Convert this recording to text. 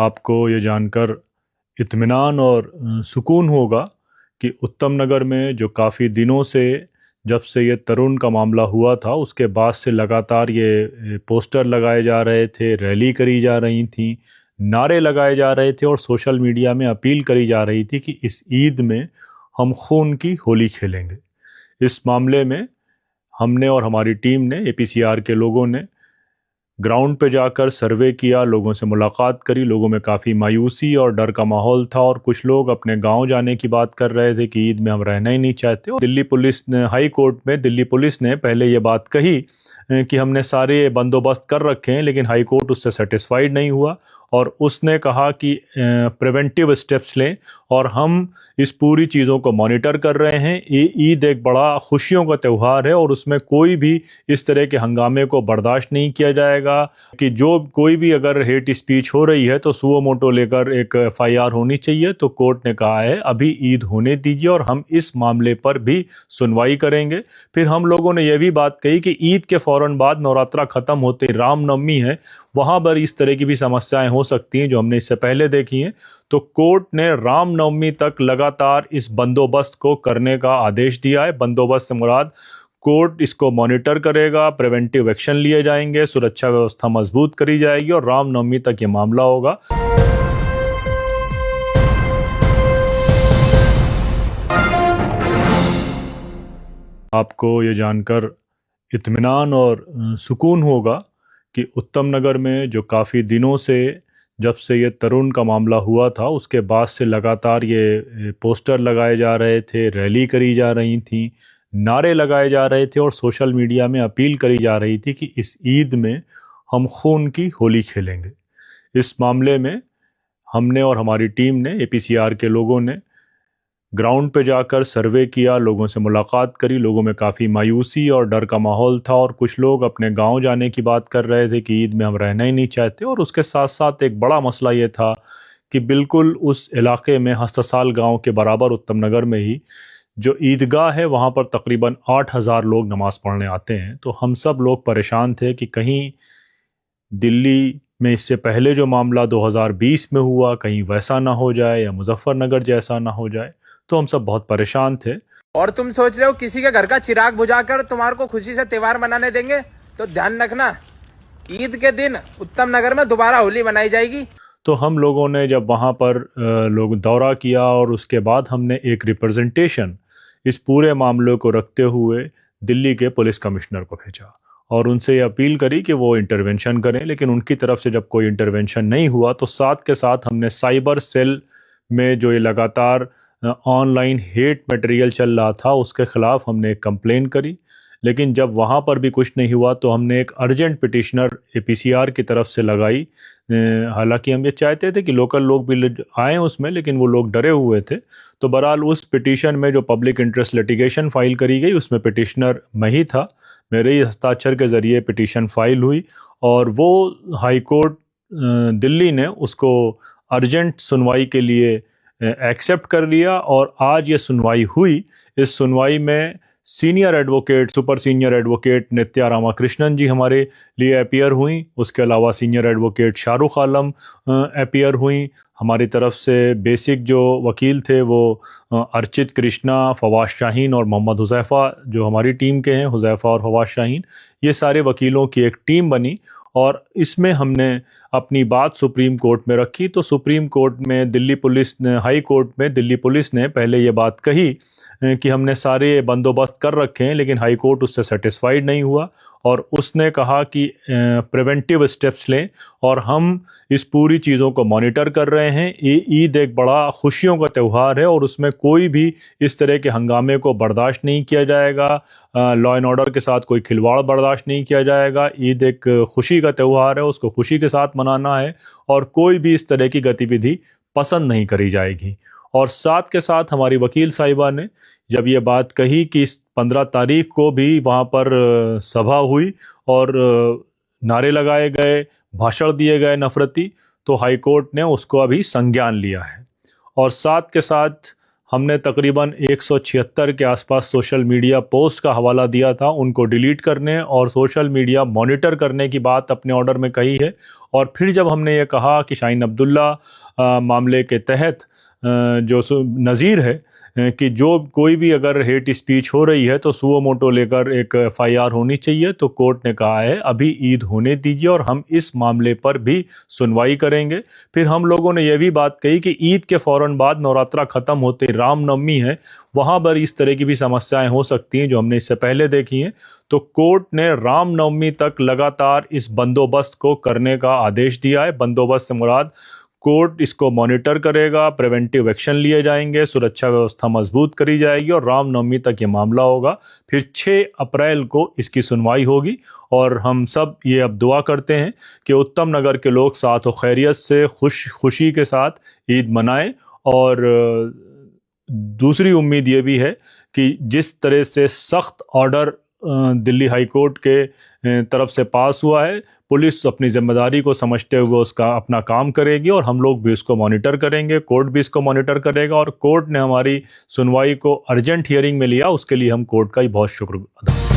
आपको ये जानकर इत्मीनान और सुकून होगा कि उत्तम नगर में जो काफ़ी दिनों से जब से ये तरुण का मामला हुआ था उसके बाद से लगातार ये पोस्टर लगाए जा रहे थे, रैली करी जा रही थी, नारे लगाए जा रहे थे और सोशल मीडिया में अपील करी जा रही थी कि इस ईद में हम खून की होली खेलेंगे। इस मामले में हमने और हमारी टीम ने, एपीसीआर के लोगों ने ग्राउंड पे जाकर सर्वे किया, लोगों से मुलाकात करी। लोगों में काफ़ी मायूसी और डर का माहौल था और कुछ लोग अपने गांव जाने की बात कर रहे थे कि ईद में हम रहना ही नहीं चाहते। और दिल्ली पुलिस ने, हाई कोर्ट में दिल्ली पुलिस ने पहले ये बात कही कि हमने सारे बंदोबस्त कर रखे हैं, लेकिन हाई कोर्ट उससे सेटिस्फाइड नहीं हुआ और उसने कहा कि प्रिवेंटिव स्टेप्स लें और हम इस पूरी चीज़ों को मॉनिटर कर रहे हैं। ये ईद एक बड़ा खुशियों का त्यौहार है और उसमें कोई भी इस तरह के हंगामे को बर्दाश्त नहीं किया जाएगा कि जो कोई भी अगर हेट स्पीच हो रही है तो सुओ मोटो लेकर एक एफआईआर होनी चाहिए। तो कोर्ट ने कहा है अभी ईद होने दीजिए और हम इस मामले पर भी सुनवाई करेंगे। फिर हम लोगों ने यह भी बात कही कि ईद के फौरन बाद नवरात्रा खत्म होते ही रामनवमी है, वहां पर इस तरह की भी समस्याएं हो सकती हैं जो हमने इससे पहले देखी हैं। तो कोर्ट ने रामनवमी तक लगातार इस बंदोबस्त को करने का आदेश दिया है। बंदोबस्त से मुराद कोर्ट इसको मॉनिटर करेगा, प्रिवेंटिव एक्शन लिए जाएंगे, सुरक्षा व्यवस्था मजबूत करी जाएगी और रामनवमी तक ये मामला होगा। आपको ये जानकर इत्मीनान और सुकून होगा कि उत्तम नगर में जो काफ़ी दिनों से जब से ये तरुण का मामला हुआ था उसके बाद से लगातार ये पोस्टर लगाए जा रहे थे, रैली करी जा रही थी, नारे लगाए जा रहे थे और सोशल मीडिया में अपील करी जा रही थी कि इस ईद में हम खून की होली खेलेंगे। इस मामले में हमने और हमारी टीम ने, एपीसीआर के लोगों ने ग्राउंड पे जाकर सर्वे किया, लोगों से मुलाकात करी। लोगों में काफ़ी मायूसी और डर का माहौल था और कुछ लोग अपने गांव जाने की बात कर रहे थे कि ईद में हम रहना ही नहीं चाहते। और उसके साथ साथ एक बड़ा मसला ये था कि बिल्कुल उस इलाके में हस्तसाल गांव के बराबर उत्तम नगर में ही जो ईदगाह है वहाँ पर तकरीबन 8,000 लोग नमाज़ पढ़ने आते हैं। तो हम सब लोग परेशान थे कि कहीं दिल्ली में इससे पहले जो मामला 2020 में हुआ कहीं वैसा ना हो जाए या मुजफ्फरनगर जैसा ना हो जाए। तो हम सब बहुत परेशान थे। और तुम सोच रहे हो किसी के घर का चिराग बुझाकर तुम्हारे को खुशी से त्योहार मनाने देंगे? तो ध्यान रखना, ईद के दिन उत्तम नगर में दोबारा होली मनाई जाएगी। तो हम लोगों ने जब वहाँ पर लोग दौरा किया और उसके बाद हमने एक रिप्रेजेंटेशन इस पूरे मामले को रखते हुए दिल्ली के पुलिस कमिश्नर को भेजा और उनसे ये अपील करी कि वो इंटरवेंशन करें। लेकिन उनकी तरफ से जब कोई इंटरवेंशन नहीं हुआ तो साथ के साथ हमने साइबर सेल में जो ये लगातार ऑनलाइन हेट मटेरियल चल रहा था उसके खिलाफ हमने एक कंप्लेन करी। लेकिन जब वहाँ पर भी कुछ नहीं हुआ तो हमने एक अर्जेंट पिटिशनर एपीसीआर की तरफ से लगाई। हालांकि हम ये चाहते थे कि लोकल लोग भी आए उसमें, लेकिन वो लोग डरे हुए थे। तो बहरहाल उस पिटिशन में जो पब्लिक इंटरेस्ट लिटिगेशन फाइल करी गई उसमें पिटिशनर मैं ही था। मेरे ही हस्ताक्षर के ज़रिए पिटिशन फाइल हुई और वो हाई कोर्ट दिल्ली ने उसको अर्जेंट सुनवाई के लिए एक्सेप्ट कर लिया और आज ये सुनवाई हुई। इस सुनवाई में senior advocate, super senior advocate Nitya Ramakrishnan ji हमारे लिए अपीयर हुई। उसके अलावा senior advocate Shahrukh Alam appear हुई। हमारी तरफ से बेसिक जो वकील थे वो अर्चित कृष्णा, फवाद शाहीन और मोहम्मद हुज़ैफ़ा जो हमारी टीम के हैं, हुज़ैफ़ा और फवाद शाहीन, ये सारे वकीलों की एक टीम बनी और इसमें हमने अपनी बात सुप्रीम कोर्ट में रखी। तो सुप्रीम कोर्ट में दिल्ली पुलिस ने, हाई कोर्ट में दिल्ली पुलिस ने पहले ये बात कही कि हमने सारे बंदोबस्त कर रखे हैं, लेकिन हाई कोर्ट उससे सेटिस्फाइड नहीं हुआ और उसने कहा कि प्रिवेंटिव स्टेप्स लें और हम इस पूरी चीज़ों को मॉनिटर कर रहे हैं। ये ईद एक बड़ा खुशियों का त्यौहार है और उसमें कोई भी इस तरह के हंगामे को बर्दाश्त नहीं किया जाएगा। लॉ एंड ऑर्डर के साथ कोई खिलवाड़ बर्दाश्त नहीं किया जाएगा। ईद एक खुशी का त्यौहार है, उसको खुशी के साथ मनाना है और कोई भी इस तरह की गतिविधि पसंद नहीं करी जाएगी। और साथ के साथ हमारी वकील साहिबा ने जब ये बात कही कि 15 तारीख को भी वहाँ पर सभा हुई और नारे लगाए गए, भाषण दिए गए नफरती, तो हाई कोर्ट ने उसको अभी संज्ञान लिया है। और साथ के साथ हमने तकरीबन 176 के आसपास सोशल मीडिया पोस्ट का हवाला दिया था, उनको डिलीट करने और सोशल मीडिया मॉनिटर करने की बात अपने ऑर्डर में कही है। और फिर जब हमने ये कहा कि शाहीन अब्दुल्ला मामले के तहत जो नज़ीर है कि जो कोई भी अगर हेट स्पीच हो रही है तो सुओ मोटो लेकर एक FIR होनी चाहिए, तो कोर्ट ने कहा है अभी ईद होने दीजिए और हम इस मामले पर भी सुनवाई करेंगे। फिर हम लोगों ने यह भी बात कही कि ईद के फौरन बाद नवरात्रा ख़त्म होते रामनवमी है, वहाँ पर इस तरह की भी समस्याएं हो सकती हैं जो हमने इससे पहले देखी हैं। तो कोर्ट ने रामनवमी तक लगातार इस बंदोबस्त को करने का आदेश दिया है। बंदोबस्त से मुराद कोर्ट इसको मॉनिटर करेगा, प्रिवेंटिव एक्शन लिए जाएंगे, सुरक्षा व्यवस्था मजबूत करी जाएगी और रामनवमी तक ये मामला होगा। फिर 6 अप्रैल को इसकी सुनवाई होगी और हम सब ये अब दुआ करते हैं कि उत्तम नगर के लोग साथ व खैरियत से खुशी के साथ ईद मनाएं। और दूसरी उम्मीद ये भी है कि जिस तरह से सख्त ऑर्डर दिल्ली हाई कोर्ट के तरफ से पास हुआ है, पुलिस अपनी जिम्मेदारी को समझते हुए उसका अपना काम करेगी और हम लोग भी इसको मॉनिटर करेंगे, कोर्ट भी इसको मॉनिटर करेगा। और कोर्ट ने हमारी सुनवाई को अर्जेंट हियरिंग में लिया, उसके लिए हम कोर्ट का ही बहुत शुक्र अदा